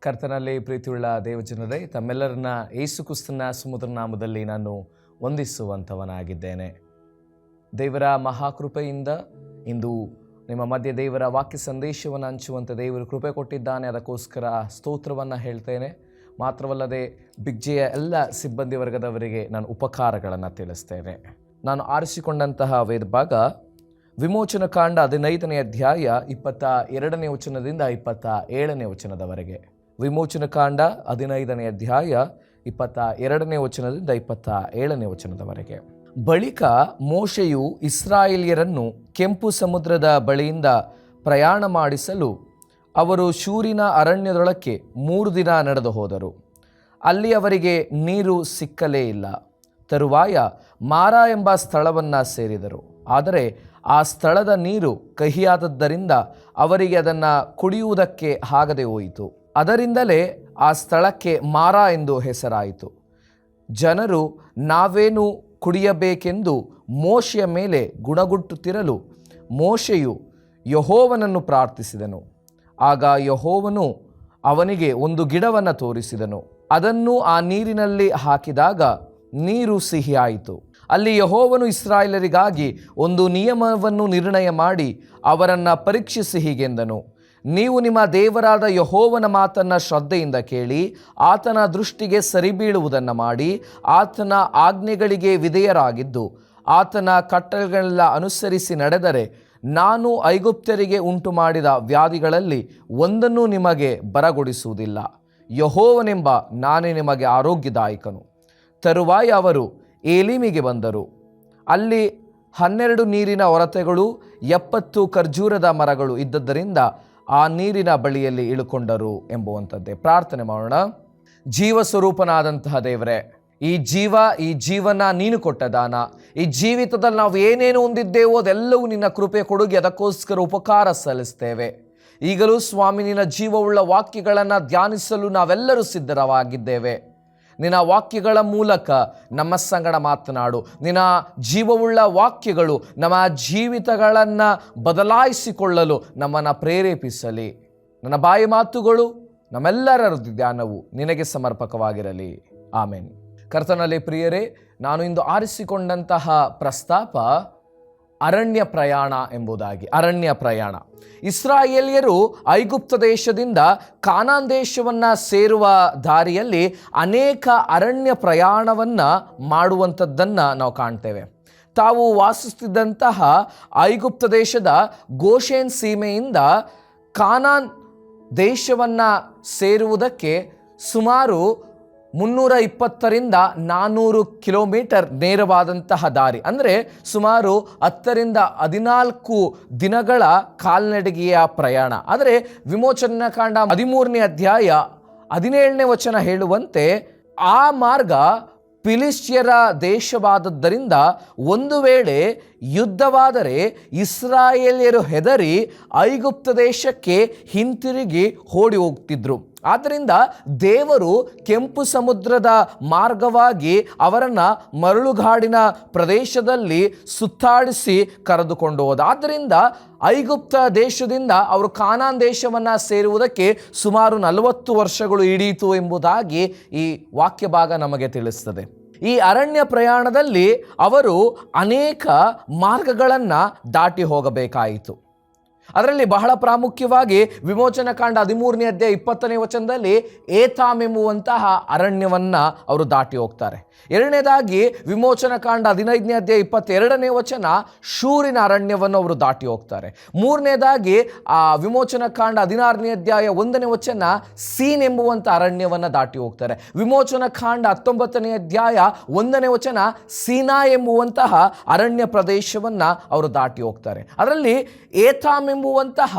ಕರ್ತನಲ್ಲಿ ಪ್ರೀತಿಯುಳ್ಳ ದೇವಜನರೇ, ತಮ್ಮೆಲ್ಲರನ್ನ ಯೇಸು ಕ್ರಿಸ್ತನ ಸುಮಧುರ ನಾಮದಲ್ಲಿ ನಾನು ವಂದಿಸುವಂಥವನಾಗಿದ್ದೇನೆ. ದೇವರ ಮಹಾಕೃಪೆಯಿಂದ ಇಂದು ನಿಮ್ಮ ಮಧ್ಯೆ ದೇವರ ವಾಕ್ಯ ಸಂದೇಶವನ್ನು ಹಂಚುವಂಥ ದೇವರು ಕೃಪೆ ಕೊಟ್ಟಿದ್ದಾನೆ. ಅದಕ್ಕೋಸ್ಕರ ಸ್ತೋತ್ರವನ್ನು ಹೇಳ್ತೇನೆ. ಮಾತ್ರವಲ್ಲದೆ ಬಿಗ್ಜೆಯ ಎಲ್ಲ ಸಿಬ್ಬಂದಿ ವರ್ಗದವರಿಗೆ ನಾನು ಉಪಕಾರಗಳನ್ನು ತಿಳಿಸ್ತೇನೆ. ನಾನು ಆರಿಸಿಕೊಂಡಂತಹ ವೇದಭಾಗ ವಿಮೋಚನ ಕಾಂಡ 15ನೇ ಅಧ್ಯಾಯ 22ನೇ ವಚನದಿಂದ 27ನೇ ವಚನದವರೆಗೆ. ವಿಮೋಚನ ಕಾಂಡ 15ನೇ ಅಧ್ಯಾಯ 22ನೇ ವಚನದಿಂದ 27ನೇ ವಚನದವರೆಗೆ. ಬಳಿಕ ಮೋಶೆಯು ಇಸ್ರಾಯೇಲ್ಯರನ್ನು ಕೆಂಪು ಸಮುದ್ರದ ಬಳಿಯಿಂದ ಪ್ರಯಾಣ ಮಾಡಿಸಲು ಅವರು ಶೂರಿನ ಅರಣ್ಯದೊಳಕ್ಕೆ 3 ದಿನ ನಡೆದು ಹೋದರು. ಅಲ್ಲಿ ಅವರಿಗೆ ನೀರು ಸಿಕ್ಕಲೇ ಇಲ್ಲ. ತರುವಾಯ ಮಾರಾ ಎಂಬ ಸ್ಥಳವನ್ನು ಸೇರಿದರು. ಆದರೆ ಆ ಸ್ಥಳದ ನೀರು ಕಹಿಯಾದದ್ದರಿಂದ ಅವರಿಗೆ ಅದನ್ನು ಕುಡಿಯುವುದಕ್ಕೆ ಆಗದೆ ಹೋಯಿತು. ಅದರಿಂದಲೇ ಆ ಸ್ಥಳಕ್ಕೆ ಮಾರಾ ಎಂದು ಹೆಸರಾಯಿತು. ಜನರು ನಾವೇನು ಕುಡಿಯಬೇಕೆಂದು ಮೋಶೆಯ ಮೇಲೆ ಗುಣಗುಟ್ಟುತ್ತಿರಲು ಮೋಶೆಯು ಯೆಹೋವನನ್ನು ಪ್ರಾರ್ಥಿಸಿದನು. ಆಗ ಯೆಹೋವನು ಅವನಿಗೆ ಒಂದು ಗಿಡವನ್ನು ತೋರಿಸಿದನು. ಅದನ್ನು ಆ ನೀರಿನಲ್ಲಿ ಹಾಕಿದಾಗ ನೀರು ಸಿಹಿಯಾಯಿತು. ಅಲ್ಲಿ ಯೆಹೋವನು ಇಸ್ರಾಯೇಲರಿಗಾಗಿ ಒಂದು ನಿಯಮವನ್ನು ನಿರ್ಣಯ ಮಾಡಿ ಅವರನ್ನು ಪರೀಕ್ಷಿಸಿ ಹೀಗೆಂದನು: ನೀವು ನಿಮ್ಮ ದೇವರಾದ ಯೆಹೋವನ ಮಾತನ್ನು ಶ್ರದ್ಧೆಯಿಂದ ಕೇಳಿ ಆತನ ದೃಷ್ಟಿಗೆ ಸರಿಬೀಳುವುದನ್ನು ಮಾಡಿ ಆತನ ಆಜ್ಞೆಗಳಿಗೆ ವಿಧೇಯರಾಗಿದ್ದು ಆತನ ಕಟ್ಟಳೆಗಳೆಲ್ಲ ಅನುಸರಿಸಿ ನಡೆದರೆ ನಾನು ಐಗುಪ್ತ್ಯರಿಗೆ ಉಂಟು ಮಾಡಿದ ವ್ಯಾಧಿಗಳಲ್ಲಿ ಒಂದನ್ನೂ ನಿಮಗೆ ಬರಗೊಡಿಸುವುದಿಲ್ಲ. ಯೆಹೋವನೆಂಬ ನಾನೇ ನಿಮಗೆ ಆರೋಗ್ಯದಾಯಕನು. ತರುವಾಯ ಅವರು ಏಲೀಮಿಗೆ ಬಂದರು. ಅಲ್ಲಿ 12 ನೀರಿನ ಒರತೆಗಳು 70 ಖರ್ಜೂರದ ಮರಗಳು ಇದ್ದದ್ದರಿಂದ ಆ ನೀರಿನ ಬಳಿಯಲ್ಲಿ ಇಳುಕೊಂಡರು ಎಂಬುವಂಥದ್ದೇ. ಪ್ರಾರ್ಥನೆ ಮಾಡೋಣ. ಜೀವ ಸ್ವರೂಪನಾದಂತಹ ದೇವರೇ, ಈ ಜೀವನ ನೀನು ಕೊಟ್ಟ ದಾನ. ಈ ಜೀವಿತದಲ್ಲಿ ನಾವು ಏನೇನು ಹೊಂದಿದ್ದೇವೋ ಅದೆಲ್ಲವೂ ನಿನ್ನ ಕೃಪೆ ಕೊಡುಗೆ. ಅದಕ್ಕೋಸ್ಕರ ಉಪಕಾರ ಸಲ್ಲಿಸ್ತೇವೆ. ಈಗಲೂ ಸ್ವಾಮಿ, ನಿನ್ನ ಜೀವವುಳ್ಳ ವಾಕ್ಯಗಳನ್ನು ಧ್ಯಾನಿಸಲು ನಾವೆಲ್ಲರೂ ಸಿದ್ಧವಾಗಿದ್ದೇವೆ. ನಿನ್ನ ವಾಕ್ಯಗಳ ಮೂಲಕ ನಮ್ಮ ಸಂಗಡ ಮಾತನಾಡು. ನಿನ್ನ ಜೀವವುಳ್ಳ ವಾಕ್ಯಗಳು ನಮ್ಮ ಜೀವಿತಗಳನ್ನು ಬದಲಾಯಿಸಿಕೊಳ್ಳಲು ನಮ್ಮನ್ನು ಪ್ರೇರೇಪಿಸಲಿ. ನನ್ನ ಬಾಯಿ ಮಾತುಗಳು, ನಮ್ಮೆಲ್ಲರ ಧ್ಯಾನವು ನಿನಗೆ ಸಮರ್ಪಕವಾಗಿರಲಿ. ಆಮೆನ್. ಕರ್ತನಲ್ಲಿ ಪ್ರಿಯರೇ, ನಾನು ಇಂದು ಆರಿಸಿಕೊಂಡಂತಹ ಪ್ರಸ್ತಾಪ ಅರಣ್ಯ ಪ್ರಯಾಣ ಎಂಬುದಾಗಿ. ಅರಣ್ಯ ಪ್ರಯಾಣ. ಇಸ್ರಾಯೇಲ್ಯರು ಐಗುಪ್ತ ದೇಶದಿಂದ ಕಾನಾನ್ ದೇಶವನ್ನು ಸೇರುವ ದಾರಿಯಲ್ಲಿ ಅನೇಕ ಅರಣ್ಯ ಪ್ರಯಾಣವನ್ನು ಮಾಡುವಂಥದ್ದನ್ನು ನಾವು ಕಾಣ್ತೇವೆ. ತಾವು ವಾಸಿಸುತ್ತಿದ್ದಂತಹ ಐಗುಪ್ತ ದೇಶದ ಗೋಷೇನ್ ಸೀಮೆಯಿಂದ ಕಾನಾನ್ ದೇಶವನ್ನು ಸೇರುವುದಕ್ಕೆ ಸುಮಾರು 320ರಿಂದ 400 ಕಿಲೋಮೀಟರ್ ನೇರವಾದಂತಹ ದಾರಿ. ಅಂದರೆ ಸುಮಾರು 10ರಿಂದ 14 ದಿನಗಳ ಕಾಲ್ನಡಿಗೆಯ ಪ್ರಯಾಣ. ಆದರೆ ವಿಮೋಚನ ಕಾಂಡ 13ನೇ ಅಧ್ಯಾಯ 17ನೇ ವಚನ ಹೇಳುವಂತೆ ಆ ಮಾರ್ಗ ಫಿಲಿಷ್ಟಿಯರ ದೇಶವಾದದ್ದರಿಂದ ಒಂದು ವೇಳೆ ಯುದ್ಧವಾದರೆ ಇಸ್ರಾಯೇಲ್ಯರು ಹೆದರಿ ಐಗುಪ್ತ ದೇಶಕ್ಕೆ ಹಿಂತಿರುಗಿ ಓಡಿ ಹೋಗ್ತಿದ್ರು. ಆದ್ದರಿಂದ ದೇವರು ಕೆಂಪು ಸಮುದ್ರದ ಮಾರ್ಗವಾಗಿ ಅವರನ್ನು ಮರಳುಗಾಡಿನ ಪ್ರದೇಶದಲ್ಲಿ ಸುತ್ತಾಡಿಸಿ ಕರೆದುಕೊಂಡು ಹೋದ. ಆದ್ದರಿಂದ ಐಗುಪ್ತ ದೇಶದಿಂದ ಅವರು ಕಾನಾನ್ ದೇಶವನ್ನು ಸೇರುವುದಕ್ಕೆ ಸುಮಾರು 40 ವರ್ಷಗಳು ಹಿಡಿಯಿತು ಎಂಬುದಾಗಿ ಈ ವಾಕ್ಯ ಭಾಗ ನಮಗೆ ತಿಳಿಸ್ತದೆ. ಈ ಅರಣ್ಯ ಪ್ರಯಾಣದಲ್ಲಿ ಅವರು ಅನೇಕ ಮಾರ್ಗಗಳನ್ನು ದಾಟಿ ಹೋಗಬೇಕಾಯಿತು. ಅದರಲ್ಲಿ ಬಹಳ ಪ್ರಾಮುಖ್ಯವಾಗಿ ವಿಮೋಚನ ಕಾಂಡ 13ನೇ ಅಧ್ಯಾಯ 20ನೇ ವಚನದಲ್ಲಿ ಏತಾಮ್ ಎಂಬುವಂತಹ ಅರಣ್ಯವನ್ನು ಅವರು ದಾಟಿ ಹೋಗ್ತಾರೆ. ಎರಡನೇದಾಗಿ ವಿಮೋಚನ ಕಾಂಡ 15ನೇ ಅಧ್ಯಾಯ 22ನೇ ವಚನ ಶೂರಿನ ಅರಣ್ಯವನ್ನು ಅವರು ದಾಟಿ ಹೋಗ್ತಾರೆ. ಮೂರನೇದಾಗಿ ವಿಮೋಚನ ಕಾಂಡ 16ನೇ ಅಧ್ಯಾಯ 1ನೇ ವಚನ ಸೀನ್ ಎಂಬುವಂಥ ಅರಣ್ಯವನ್ನು ದಾಟಿ ಹೋಗ್ತಾರೆ. ವಿಮೋಚನ ಕಾಂಡ 19ನೇ ಅಧ್ಯಾಯ 1ನೇ ವಚನ ಸೀನಾ ಎಂಬುವಂತಹ ಅರಣ್ಯ ಪ್ರದೇಶವನ್ನು ಅವರು ದಾಟಿ ಹೋಗ್ತಾರೆ. ಅದರಲ್ಲಿ ಏತಾಮ್ ಎಂಬುವಂತಹ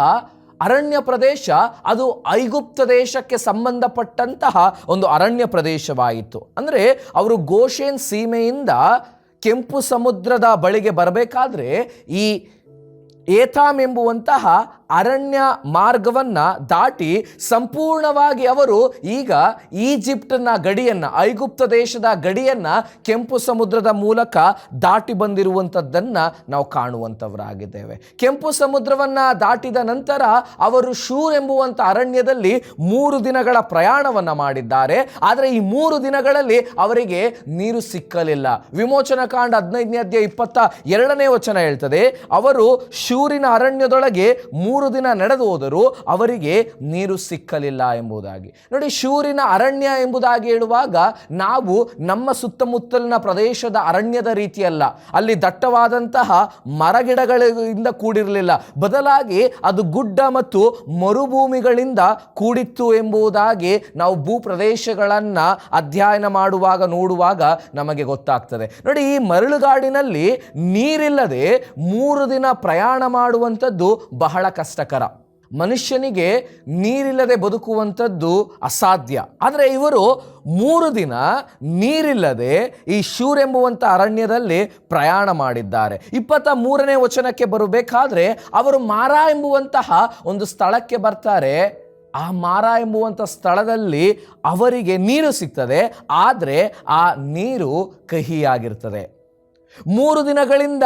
ಅರಣ್ಯ ಪ್ರದೇಶ ಅದು ಐಗುಪ್ತ ದೇಶಕ್ಕೆ ಸಂಬಂಧಪಟ್ಟಂತಹ ಒಂದು ಅರಣ್ಯ ಪ್ರದೇಶವಾಯಿತು. ಅಂದರೆ ಅವರು ಗೋಷೇನ್ ಸೀಮೆಯಿಂದ ಕೆಂಪು ಸಮುದ್ರದ ಬಳಿಗೆ ಬರಬೇಕಾದ್ರೆ ಈ ಏತಾಮ್ ಎಂಬುವಂತಹ ಅರಣ್ಯ ಮಾರ್ಗವನ್ನ ದಾಟಿ ಸಂಪೂರ್ಣವಾಗಿ ಅವರು ಈಗ ಈಜಿಪ್ಟನ ಗಡಿಯನ್ನ, ಐಗುಪ್ತ ದೇಶದ ಗಡಿಯನ್ನ ಕೆಂಪು ಸಮುದ್ರದ ಮೂಲಕ ದಾಟಿ ಬಂದಿರುವಂಥದ್ದನ್ನ ನಾವು ಕಾಣುವಂಥವರಾಗಿದ್ದೇವೆ. ಕೆಂಪು ಸಮುದ್ರವನ್ನ ದಾಟಿದ ನಂತರ ಅವರು ಶೂರ್ ಎಂಬುವಂಥ ಅರಣ್ಯದಲ್ಲಿ 3 ದಿನಗಳ ಪ್ರಯಾಣವನ್ನ ಮಾಡಿದ್ದಾರೆ. ಆದರೆ ಈ 3 ದಿನಗಳಲ್ಲಿ ಅವರಿಗೆ ನೀರು ಸಿಕ್ಕಲಿಲ್ಲ. ವಿಮೋಚನಕಾಂಡ 15ನೇ ಅಧ್ಯಾಯ 22ನೇ ವಚನ ಹೇಳ್ತದೆ, ಅವರು ಶೂರಿನ ಅರಣ್ಯದೊಳಗೆ 3 ದಿನ ನಡೆದು ಹೋದರು, ಅವರಿಗೆ ನೀರು ಸಿಕ್ಕಲಿಲ್ಲ ಎಂಬುದಾಗಿ. ನೋಡಿ, ಶೂರಿನ ಅರಣ್ಯ ಎಂಬುದಾಗಿ ಹೇಳುವಾಗ ನಾವು ನಮ್ಮ ಸುತ್ತಮುತ್ತಲಿನ ಪ್ರದೇಶದ ಅರಣ್ಯದ ರೀತಿಯಲ್ಲ. ಅಲ್ಲಿ ದಟ್ಟವಾದಂತಹ ಮರಗಿಡಗಳಿಂದ ಕೂಡಿರಲಿಲ್ಲ, ಬದಲಾಗಿ ಅದು ಗುಡ್ಡ ಮತ್ತು ಮರುಭೂಮಿಗಳಿಂದ ಕೂಡಿತ್ತು ಎಂಬುದಾಗಿ ನಾವು ಭೂಪ್ರದೇಶಗಳನ್ನ ಅಧ್ಯಯನ ಮಾಡುವಾಗ ನೋಡುವಾಗ ನಮಗೆ ಗೊತ್ತಾಗ್ತದೆ. ನೋಡಿ, ಈ ಮರಳುಗಾಡಿನಲ್ಲಿ ನೀರಿಲ್ಲದೆ 3 ದಿನ ಪ್ರಯಾಣ ಮಾಡುವಂಥದ್ದು ಬಹಳ ಕಷ್ಟಕರ. ಮನುಷ್ಯನಿಗೆ ನೀರಿಲ್ಲದೆ ಬದುಕುವಂಥದ್ದು ಅಸಾಧ್ಯ. ಆದರೆ ಇವರು 3 ದಿನ ನೀರಿಲ್ಲದೆ ಈ ಶೂರ್ ಎಂಬುವಂಥ ಅರಣ್ಯದಲ್ಲಿ ಪ್ರಯಾಣ ಮಾಡಿದ್ದಾರೆ. 23ನೇ ವಚನಕ್ಕೆ ಬರಬೇಕಾದ್ರೆ ಅವರು ಮಾರಾ ಎಂಬುವಂತಹ ಒಂದು ಸ್ಥಳಕ್ಕೆ ಬರ್ತಾರೆ. ಆ ಮಾರಾ ಎಂಬುವಂಥ ಸ್ಥಳದಲ್ಲಿ ಅವರಿಗೆ ನೀರು ಸಿಗ್ತದೆ, ಆದರೆ ಆ ನೀರು ಕಹಿಯಾಗಿರ್ತದೆ. 3 ದಿನಗಳಿಂದ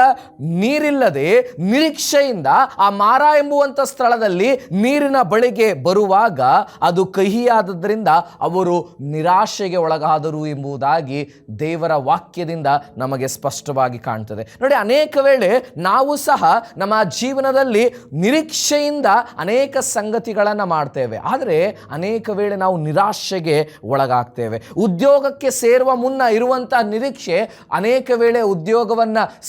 ನೀರಿಲ್ಲದೆ ನಿರೀಕ್ಷೆಯಿಂದ ಆ ಮಾರಾ ಎಂಬುವಂಥ ಸ್ಥಳದಲ್ಲಿ ನೀರಿನ ಬಳಿಗೆ ಬರುವಾಗ ಅದು ಕಹಿಯಾದದ್ರಿಂದ ಅವರು ನಿರಾಶೆಗೆ ಒಳಗಾದರು ಎಂಬುದಾಗಿ ದೇವರ ವಾಕ್ಯದಿಂದ ನಮಗೆ ಸ್ಪಷ್ಟವಾಗಿ ಕಾಣ್ತದೆ. ನೋಡಿ, ಅನೇಕ ವೇಳೆ ನಾವು ಸಹ ನಮ್ಮ ಜೀವನದಲ್ಲಿ ನಿರೀಕ್ಷೆಯಿಂದ ಅನೇಕ ಸಂಗತಿಗಳನ್ನು ಮಾಡ್ತೇವೆ, ಆದರೆ ಅನೇಕ ವೇಳೆ ನಾವು ನಿರಾಶೆಗೆ ಒಳಗಾಗ್ತೇವೆ. ಉದ್ಯೋಗಕ್ಕೆ ಸೇರುವ ಮುನ್ನ ಇರುವಂಥ ನಿರೀಕ್ಷೆ ಅನೇಕ ವೇಳೆ ಉದ್ಯೋಗವನ್ನು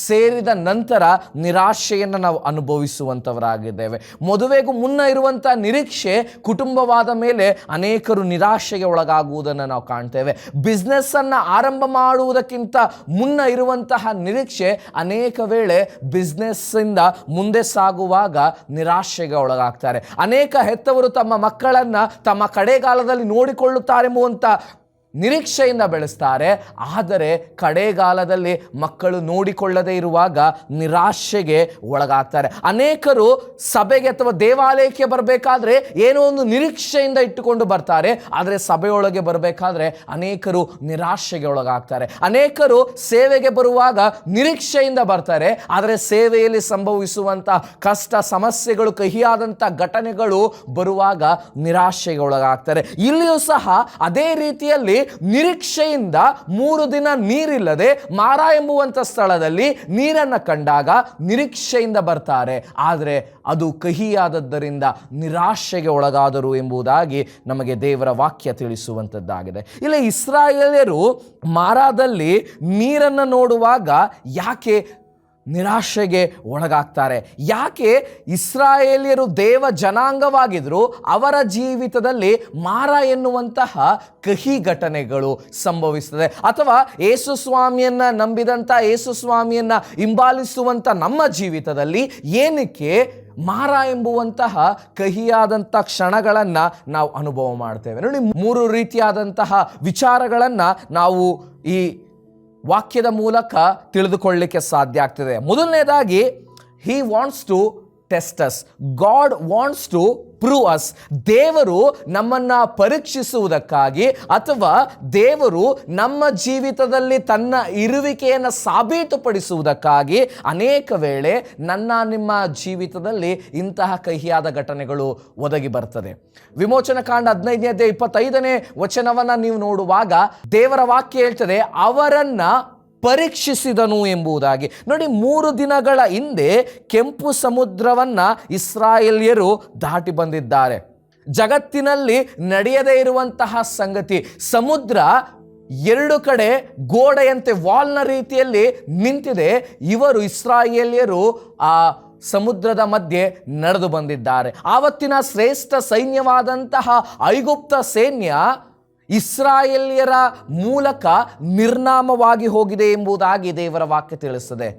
ಸೇರಿದ ನಂತರ ನಿರಾಶೆಯನ್ನು ನಾವು ಅನುಭವಿಸುವಂಥವರಾಗಿದ್ದೇವೆ. ಮದುವೆಗೂ ಮುನ್ನ ಇರುವಂಥ ನಿರೀಕ್ಷೆ ಕುಟುಂಬವಾದ ಮೇಲೆ ಅನೇಕರು ನಿರಾಶೆಗೆ ಒಳಗಾಗುವುದನ್ನು ನಾವು ಕಾಣ್ತೇವೆ. ಬಿಸ್ನೆಸ್ ಅನ್ನು ಆರಂಭ ಮಾಡುವುದಕ್ಕಿಂತ ಮುನ್ನ ಇರುವಂತಹ ನಿರೀಕ್ಷೆ ಅನೇಕ ವೇಳೆ ಬಿಸ್ನೆಸ್ ಇಂದ ಮುಂದೆ ಸಾಗುವಾಗ ನಿರಾಶೆಗೆ ಒಳಗಾಗ್ತಾರೆ. ಅನೇಕ ಹೆತ್ತವರು ತಮ್ಮ ಮಕ್ಕಳನ್ನ ತಮ್ಮ ಕಡೆಗಾಲದಲ್ಲಿ ನೋಡಿಕೊಳ್ಳುತ್ತಾರೆಂಬುವಂಥ ನಿರೀಕ್ಷೆಯಿಂದ ಬೆಳೆಸ್ತಾರೆ, ಆದರೆ ಕಡೆಗಾಲದಲ್ಲಿ ಮಕ್ಕಳು ನೋಡಿಕೊಳ್ಳದೇ ಇರುವಾಗ ನಿರಾಶೆಗೆ ಒಳಗಾಗ್ತಾರೆ. ಅನೇಕರು ಸಭೆಗೆ ಅಥವಾ ದೇವಾಲಯಕ್ಕೆ ಬರಬೇಕಾದ್ರೆ ಏನೋ ಒಂದು ನಿರೀಕ್ಷೆಯಿಂದ ಇಟ್ಟುಕೊಂಡು ಬರ್ತಾರೆ, ಆದರೆ ಸಭೆಯೊಳಗೆ ಬರಬೇಕಾದ್ರೆ ಅನೇಕರು ನಿರಾಶೆಗೆ ಒಳಗಾಗ್ತಾರೆ. ಅನೇಕರು ಸೇವೆಗೆ ಬರುವಾಗ ನಿರೀಕ್ಷೆಯಿಂದ ಬರ್ತಾರೆ, ಆದರೆ ಸೇವೆಯಲ್ಲಿ ಸಂಭವಿಸುವಂಥ ಕಷ್ಟ, ಸಮಸ್ಯೆಗಳು, ಕಹಿಯಾದಂಥ ಘಟನೆಗಳು ಬರುವಾಗ ನಿರಾಶೆಗೆ ಒಳಗಾಗ್ತಾರೆ. ಇಲ್ಲಿಯೂ ಸಹ ಅದೇ ರೀತಿಯಲ್ಲಿ ನಿರೀಕ್ಷೆಯಿಂದ 3 ದಿನ ನೀರಿಲ್ಲದೆ ಮಾರಾ ಎಂಬುವಂಥ ಸ್ಥಳದಲ್ಲಿ ನೀರನ್ನು ಕಂಡಾಗ ನಿರೀಕ್ಷೆಯಿಂದ ಬರ್ತಾರೆ, ಆದರೆ ಅದು ಕಹಿಯಾದದ್ದರಿಂದ ನಿರಾಶೆಗೆ ಒಳಗಾದರು ಎಂಬುದಾಗಿ ನಮಗೆ ದೇವರ ವಾಕ್ಯ ತಿಳಿಸುವಂಥದ್ದಾಗಿದೆ. ಇಲ್ಲಿ ಇಸ್ರಾಯೇಲ್ಯರು ಮಾರಾದಲ್ಲಿ ನೀರನ್ನು ನೋಡುವಾಗ ಯಾಕೆ ನಿರಾಶೆಗೆ ಒಳಗಾಗ್ತಾರೆ? ಯಾಕೆ ಇಸ್ರಾಯೇಲ್ಯರು ದೇವ ಜನಾಂಗವಾಗಿದ್ರು ಅವರ ಜೀವಿತದಲ್ಲಿ ಮಾರಾ ಎನ್ನುವಂತಹ ಕಹಿ ಘಟನೆಗಳು ಸಂಭವಿಸ್ತದೆ? ಅಥವಾ ಯೇಸು ಸ್ವಾಮಿಯನ್ನ ನಂಬಿದಂಥ, ಯೇಸು ಸ್ವಾಮಿಯನ್ನ ಹಿಂಬಾಲಿಸುವಂಥ ನಮ್ಮ ಜೀವಿತದಲ್ಲಿ ಏನಕ್ಕೆ ಮಾರಾ ಎಂಬುವಂತಹ ಕಹಿಯಾದಂಥ ಕ್ಷಣಗಳನ್ನು ನಾವು ಅನುಭವ ಮಾಡ್ತೇವೆ? ನೋಡಿ, 3 ರೀತಿಯಾದಂತಹ ವಿಚಾರಗಳನ್ನು ನಾವು ಈ ವಾಕ್ಯದ ಮೂಲಕ ತಿಳಿದುಕೊಳ್ಳಲಿಕ್ಕೆ ಸಾಧ್ಯ ಆಗ್ತದೆ. ಮೊದಲನೇದಾಗಿ, he wants to test us, God wants to prove us. ದೇವರು ನಮ್ಮನ್ನು ಪರೀಕ್ಷಿಸುವುದಕ್ಕಾಗಿ ಅಥವಾ ದೇವರು ನಮ್ಮ ಜೀವಿತದಲ್ಲಿ ತನ್ನ ಇರುವಿಕೆಯನ್ನು ಸಾಬೀತುಪಡಿಸುವುದಕ್ಕಾಗಿ ಅನೇಕ ವೇಳೆ ನನ್ನ ನಿಮ್ಮ ಜೀವಿತದಲ್ಲಿ ಇಂತಹ ಕಹಿಯಾದ ಘಟನೆಗಳು ಒದಗಿ ಬರ್ತದೆ. ವಿಮೋಚನಕಾಂಡ 15ನೇ ಅಧ್ಯಾಯ 25ನೇ ವಚನವನ್ನು ನೀವು ನೋಡುವಾಗ ದೇವರ ವಾಕ್ಯ ಹೇಳ್ತದೆ, ಅವರನ್ನ ಪರೀಕ್ಷಿಸಿದನು ಎಂಬುದಾಗಿ. ನೋಡಿ, 3 ದಿನಗಳ ಹಿಂದೆ ಕೆಂಪು ಸಮುದ್ರವನ್ನು ಇಸ್ರಾಯೇಲ್ಯರು ದಾಟಿ ಬಂದಿದ್ದಾರೆ. ಜಗತ್ತಿನಲ್ಲಿ ನಡೆಯದೇ ಇರುವಂತಹ ಸಂಗತಿ. ಸಮುದ್ರ 2 ಕಡೆ ಗೋಡೆಯಂತೆ ವಾಲ್ನ ರೀತಿಯಲ್ಲಿ ನಿಂತಿದೆ. ಇವರು ಇಸ್ರಾಯೇಲ್ಯರು ಆ ಸಮುದ್ರದ ಮಧ್ಯೆ ನಡೆದು ಬಂದಿದ್ದಾರೆ. ಆವತ್ತಿನ ಶ್ರೇಷ್ಠ ಸೈನ್ಯವಾದಂತಹ ಐಗುಪ್ತ ಸೈನ್ಯ ಇಸ್ರಾಯೇಲ್ಯರ ಮೂಲಕ ನಿರ್ನಾಮವಾಗಿ ಹೋಗಿದೆ ಎಂಬುದಾಗಿ ದೇವರ ವಾಕ್ಯ ತಿಳಿಸುತ್ತದೆ.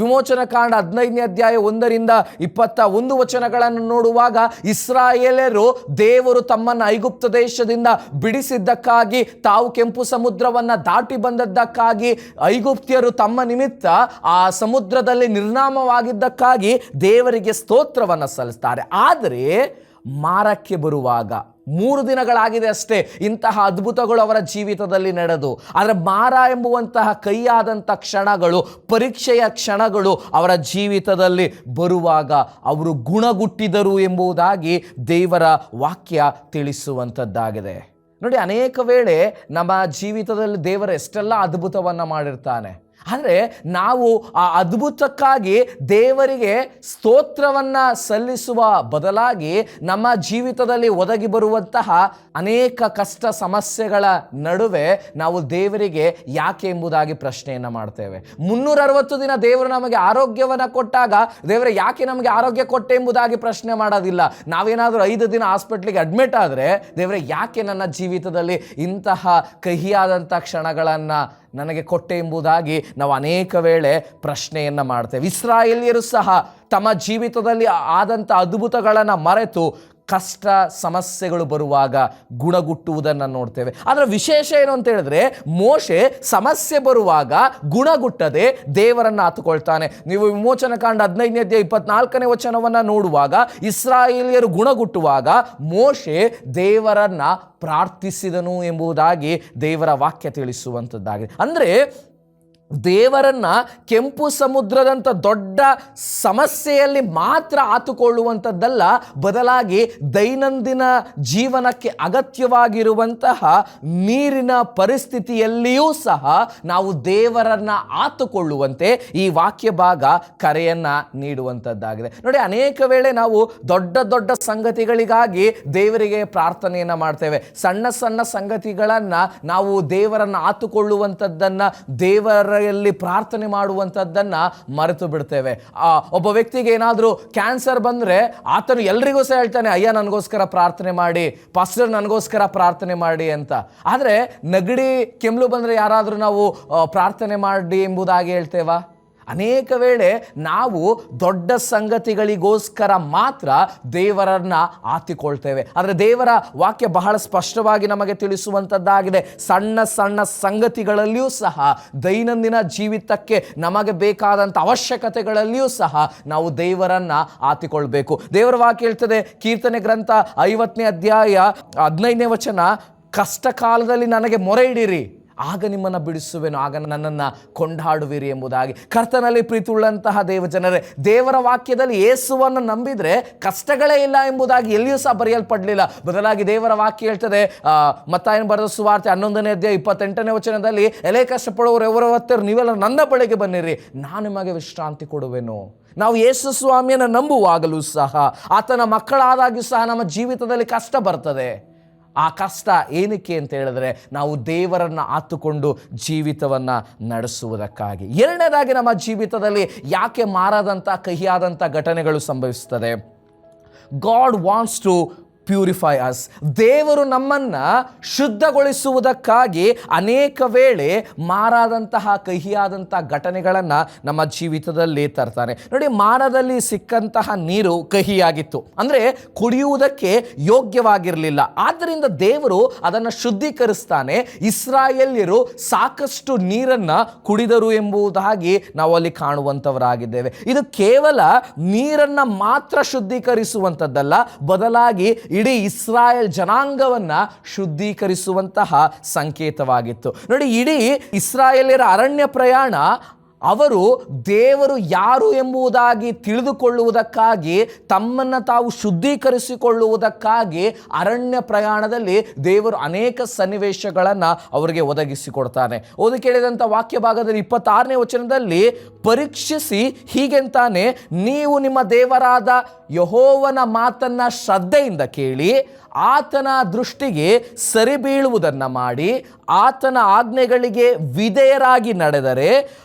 ವಿಮೋಚನಕಾಂಡ 15ನೇ ಅಧ್ಯಾಯ 1-21 ವಚನಗಳನ್ನು ನೋಡುವಾಗ ಇಸ್ರಾಯೇಲರು ದೇವರು ತಮ್ಮನ್ನು ಐಗುಪ್ತ ದೇಶದಿಂದ ಬಿಡಿಸಿದ್ದಕ್ಕಾಗಿ, ತಾವು ಕೆಂಪು ಸಮುದ್ರವನ್ನು ದಾಟಿ ಬಂದದ್ದಕ್ಕಾಗಿ, ಐಗುಪ್ತ್ಯರು ತಮ್ಮ ನಿಮಿತ್ತ ಆ ಸಮುದ್ರದಲ್ಲಿ ನಿರ್ನಾಮವಾಗಿದ್ದಕ್ಕಾಗಿ ದೇವರಿಗೆ ಸ್ತೋತ್ರವನ್ನು ಸಲ್ಲಿಸ್ತಾರೆ. ಆದರೆ ಮಾರಕ್ಕೆ ಬರುವಾಗ 3 ದಿನಗಳಾಗಿದೆ ಅಷ್ಟೇ ಇಂತಹ ಅದ್ಭುತಗಳು ಅವರ ಜೀವಿತದಲ್ಲಿ ನಡೆದು. ಆದರೆ ಮಾರ ಎಂಬುವಂತಹ ಕೈಯಾದಂಥ ಕ್ಷಣಗಳು, ಪರೀಕ್ಷೆಯ ಕ್ಷಣಗಳು ಅವರ ಜೀವಿತದಲ್ಲಿ ಬರುವಾಗ ಅವರು ಗುಣಗುಟ್ಟಿದರು ಎಂಬುದಾಗಿ ದೇವರ ವಾಕ್ಯ ತಿಳಿಸುವಂಥದ್ದಾಗಿದೆ. ನೋಡಿ, ಅನೇಕ ವೇಳೆ ನಮ್ಮ ಜೀವಿತದಲ್ಲಿ ದೇವರು ಎಷ್ಟೆಲ್ಲ ಅದ್ಭುತವನ್ನು ಮಾಡಿರ್ತಾನೆ. ಆದರೆ ನಾವು ಆ ಅದ್ಭುತಕ್ಕಾಗಿ ದೇವರಿಗೆ ಸ್ತೋತ್ರವನ್ನು ಸಲ್ಲಿಸುವ ಬದಲಾಗಿ ನಮ್ಮ ಜೀವಿತದಲ್ಲಿ ಒದಗಿ ಬರುವಂತಹ ಅನೇಕ ಕಷ್ಟ ಸಮಸ್ಯೆಗಳ ನಡುವೆ ನಾವು ದೇವರಿಗೆ ಯಾಕೆ ಎಂಬುದಾಗಿ ಪ್ರಶ್ನೆಯನ್ನು ಮಾಡ್ತೇವೆ. 360 ದಿನ ದೇವರು ನಮಗೆ ಆರೋಗ್ಯವನ್ನು ಕೊಟ್ಟಾಗ ದೇವರೇ ಯಾಕೆ ನಮಗೆ ಆರೋಗ್ಯ ಕೊಟ್ಟೆ ಎಂಬುದಾಗಿ ಪ್ರಶ್ನೆ ಮಾಡೋದಿಲ್ಲ. ನಾವೇನಾದರೂ 5 ದಿನ ಹಾಸ್ಪಿಟ್ಲಿಗೆ ಅಡ್ಮಿಟ್ ಆದರೆ ದೇವರೇ ಯಾಕೆ ನನ್ನ ಜೀವಿತದಲ್ಲಿ ಇಂತಹ ಕಹಿಯಾದಂಥ ಕ್ಷಣಗಳನ್ನು ನನಗೆ ಕೊಟ್ಟೆ ಎಂಬುದಾಗಿ ನಾವು ಅನೇಕ ವೇಳೆ ಪ್ರಶ್ನೆಯನ್ನು ಮಾಡ್ತೇವೆ. ಇಸ್ರಾಯೇಲ್ಯರು ಸಹ ತಮ್ಮ ಜೀವಿತದಲ್ಲಿ ಆದಂಥ ಅದ್ಭುತಗಳನ್ನು ಮರೆತು ಕಷ್ಟ ಸಮಸ್ಯೆಗಳು ಬರುವಾಗ ಗುಣಗುಟ್ಟುವುದನ್ನು ನೋಡ್ತೇವೆ. ಅದರ ವಿಶೇಷ ಏನು ಅಂತ ಹೇಳಿದ್ರೆ, ಮೋಶೆ ಸಮಸ್ಯೆ ಬರುವಾಗ ಗುಣಗುಟ್ಟದೆ ದೇವರನ್ನು ಆತುಕೊಳ್ತಾನೆ. ನೀವು ವಿಮೋಚನಕಾಂಡ 15ನೇ ಅಧ್ಯಾಯ 24ನೇ ವಚನವನ್ನು ನೋಡುವಾಗ ಇಸ್ರಾಯೇಲ್ಯರು ಗುಣಗುಟ್ಟುವಾಗ ಮೋಶೆ ದೇವರನ್ನು ಪ್ರಾರ್ಥಿಸಿದನು ಎಂಬುದಾಗಿ ದೇವರ ವಾಕ್ಯ ತಿಳಿಸುವಂಥದ್ದಾಗಿದೆ. ಅಂದರೆ ದೇವರನ್ನ ಕೆಂಪು ಸಮುದ್ರದಂಥ ದೊಡ್ಡ ಸಮಸ್ಯೆಯಲ್ಲಿ ಮಾತ್ರ ಆತುಕೊಳ್ಳುವಂಥದ್ದಲ್ಲ, ಬದಲಾಗಿ ದೈನಂದಿನ ಜೀವನಕ್ಕೆ ಅಗತ್ಯವಾಗಿರುವಂತಹ ನೀರಿನ ಪರಿಸ್ಥಿತಿಯಲ್ಲಿಯೂ ಸಹ ನಾವು ದೇವರನ್ನ ಆತುಕೊಳ್ಳುವಂತೆ ಈ ವಾಕ್ಯ ಭಾಗ ಕರೆಯನ್ನು ನೀಡುವಂಥದ್ದಾಗಿದೆ. ನೋಡಿ, ಅನೇಕ ವೇಳೆ ನಾವು ದೊಡ್ಡ ದೊಡ್ಡ ಸಂಗತಿಗಳಿಗಾಗಿ ದೇವರಿಗೆ ಪ್ರಾರ್ಥನೆಯನ್ನು ಮಾಡ್ತೇವೆ. ಸಣ್ಣ ಸಣ್ಣ ಸಂಗತಿಗಳನ್ನು ನಾವು ದೇವರನ್ನು ಆತುಕೊಳ್ಳುವಂಥದ್ದನ್ನು, ದೇವರ ಪ್ರಾರ್ಥನೆ ಮಾಡುವಂಥದ್ದನ್ನು ಮರೆತು ಬಿಡ್ತೇವೆ. ಒಬ್ಬ ವ್ಯಕ್ತಿಗೆ ಏನಾದರೂ ಕ್ಯಾನ್ಸರ್ ಬಂದರೆ ಆತನು ಎಲ್ರಿಗೂ ಸಹ ಹೇಳ್ತಾನೆ, ಅಯ್ಯ ನನಗೋಸ್ಕರ ಪ್ರಾರ್ಥನೆ ಮಾಡಿ, ಪಾಸ್ಟರ್ ನನಗೋಸ್ಕರ ಪ್ರಾರ್ಥನೆ ಮಾಡಿ ಅಂತ. ಆದರೆ ನೆಗಡಿ ಕೆಮ್ಮು ಬಂದರೆ ಯಾರಾದರೂ ನಾವು ಪ್ರಾರ್ಥನೆ ಮಾಡಿ ಎಂಬುದಾಗಿ ಹೇಳ್ತೇವಾ? ಅನೇಕ ವೇಳೆ ನಾವು ದೊಡ್ಡ ಸಂಗತಿಗಳಿಗೋಸ್ಕರ ಮಾತ್ರ ದೇವರನ್ನು ಆತಿಕೊಳ್ತೇವೆ. ಆದರೆ ದೇವರ ವಾಕ್ಯ ಬಹಳ ಸ್ಪಷ್ಟವಾಗಿ ನಮಗೆ ತಿಳಿಸುವಂಥದ್ದಾಗಿದೆ. ಸಣ್ಣ ಸಣ್ಣ ಸಂಗತಿಗಳಲ್ಲಿಯೂ ಸಹ, ದೈನಂದಿನ ಜೀವಿತಕ್ಕೆ ನಮಗೆ ಬೇಕಾದಂಥ ಅವಶ್ಯಕತೆಗಳಲ್ಲಿಯೂ ಸಹ ನಾವು ದೇವರನ್ನು ಆತಿಕೊಳ್ಬೇಕು. ದೇವರ ವಾಕ್ಯ ಹೇಳ್ತದೆ, ಕೀರ್ತನೆ ಗ್ರಂಥ 50ನೇ ಅಧ್ಯಾಯ 15ನೇ ವಚನ, ಕಷ್ಟ ಕಾಲದಲ್ಲಿ ನನಗೆ ಮೊರೆ ಇಡಿರಿ, ಆಗ ನಿಮ್ಮನ್ನು ಬಿಡಿಸುವೆನು, ಆಗ ನನ್ನನ್ನು ಕೊಂಡಾಡುವಿರಿ ಎಂಬುದಾಗಿ. ಕರ್ತನಲ್ಲಿ ಪ್ರೀತಿಯುಳ್ಳಂತಹ ದೇವಜನರೇ, ದೇವರ ವಾಕ್ಯದಲ್ಲಿ ಯೇಸುವನ್ನು ನಂಬಿದರೆ ಕಷ್ಟಗಳೇ ಇಲ್ಲ ಎಂಬುದಾಗಿ ಎಲ್ಲಿಯೂ ಸಹ ಬರೆಯಲ್ಪಡಲಿಲ್ಲ. ಬದಲಾಗಿ ದೇವರ ವಾಕ್ಯ ಹೇಳ್ತದೆ, ಮತ್ತಾಯನ ಬರೆದ ಸುವಾರ್ತೆ 11ನೇ ಅಧ್ಯಾಯ 28ನೇ ವಚನದಲ್ಲಿ, ಎಲೆ ಕಷ್ಟಪಡುವವರು ఎవరెవరు ನೀವೆಲ್ಲ ನನ್ನ ಬಳಿಗೆ ಬನ್ನಿರಿ, ನಾನು ನಿಮಗೆ ವಿಶ್ರಾಂತಿ ಕೊಡುವೆನು. ನಾವು ಯೇಸು ಸ್ವಾಮಿಯನ್ನು ನಂಬುವಾಗಲೂ ಸಹ, ಆತನ ಮಕ್ಕಳಾದಾಗ್ಯೂ ಸಹ ನಮ್ಮ ಜೀವಿತದಲ್ಲಿ ಕಷ್ಟ ಬರ್ತದೆ. ಆ ಕಷ್ಟ ಏನಕ್ಕೆ ಅಂತ ಹೇಳಿದ್ರೆ, ನಾವು ದೇವರನ್ನು ಆತುಕೊಂಡು ಜೀವಿತವನ್ನು ನಡೆಸುವುದಕ್ಕಾಗಿ. ಎರಡನೇದಾಗಿ, ನಮ್ಮ ಜೀವಿತದಲ್ಲಿ ಯಾಕೆ ಮಾರದಂಥ ಕಹಿಯಾದಂಥ ಘಟನೆಗಳು ಸಂಭವಿಸುತ್ತದೆ? God wants to purify us. ದೇವರು ನಮ್ಮನ್ನು ಶುದ್ಧಗೊಳಿಸುವುದಕ್ಕಾಗಿ ಅನೇಕ ವೇಳೆ ಮಾರಾದಂತಹ ಕಹಿಯಾದಂಥ ಘಟನೆಗಳನ್ನು ನಮ್ಮ ಜೀವಿತದಲ್ಲಿ ತರ್ತಾನೆ. ನೋಡಿ, ಮಾರದಲ್ಲಿ ಸಿಕ್ಕಂತಹ ನೀರು ಕಹಿಯಾಗಿತ್ತು, ಅಂದರೆ ಕುಡಿಯುವುದಕ್ಕೆ ಯೋಗ್ಯವಾಗಿರಲಿಲ್ಲ. ಆದ್ದರಿಂದ ದೇವರು ಅದನ್ನು ಶುದ್ಧೀಕರಿಸ್ತಾನೆ. ಇಸ್ರಾಯೇಲ್ಯರು ಸಾಕಷ್ಟು ನೀರನ್ನು ಕುಡಿದರು ಎಂಬುದಾಗಿ ನಾವು ಅಲ್ಲಿ ಕಾಣುವಂಥವರಾಗಿದ್ದೇವೆ. ಇದು ಕೇವಲ ನೀರನ್ನು ಮಾತ್ರ ಶುದ್ಧೀಕರಿಸುವಂಥದ್ದಲ್ಲ, ಬದಲಾಗಿ ಇಡೀ ಇಸ್ರಾಯೇಲ್ ಜನಾಂಗವನ್ನ ಶುದ್ಧೀಕರಿಸುವಂತಹ ಸಂಕೇತವಾಗಿತ್ತು. ನೋಡಿ, ಇಡೀ ಇಸ್ರಾಯೇಲ್ಯರ ಅರಣ್ಯ ಪ್ರಯಾಣ ಅವರು ದೇವರು ಯಾರು ಎಂಬುದಾಗಿ ತಿಳಿದುಕೊಳ್ಳುವುದಕ್ಕಾಗಿ, ತಮ್ಮನ್ನು ತಾವು ಶುದ್ಧೀಕರಿಸಿಕೊಳ್ಳುವುದಕ್ಕಾಗಿ ಅರಣ್ಯ ಪ್ರಯಾಣದಲ್ಲಿ ದೇವರು ಅನೇಕ ಸನ್ನಿವೇಶಗಳನ್ನು ಅವರಿಗೆ ಒದಗಿಸಿಕೊಡ್ತಾನೆ. ಓದಿ ಕೇಳಿದಂಥ ವಾಕ್ಯ ಭಾಗದಲ್ಲಿ 26ನೇ ವಚನದಲ್ಲಿ, ಪರೀಕ್ಷಿಸಿ ಹೀಗೆಂತಾನೆ, ನೀವು ನಿಮ್ಮ ದೇವರಾದ ಯೆಹೋವನ ಮಾತನ್ನು ಶ್ರದ್ಧೆಯಿಂದ ಕೇಳಿ, ಆತನ ದೃಷ್ಟಿಗೆ ಸರಿಬೀಳುವುದನ್ನು ಮಾಡಿ, ಆತನ ಆಜ್ಞೆಗಳಿಗೆ ವಿಧೇಯರಾಗಿ ನಡೆದರೆ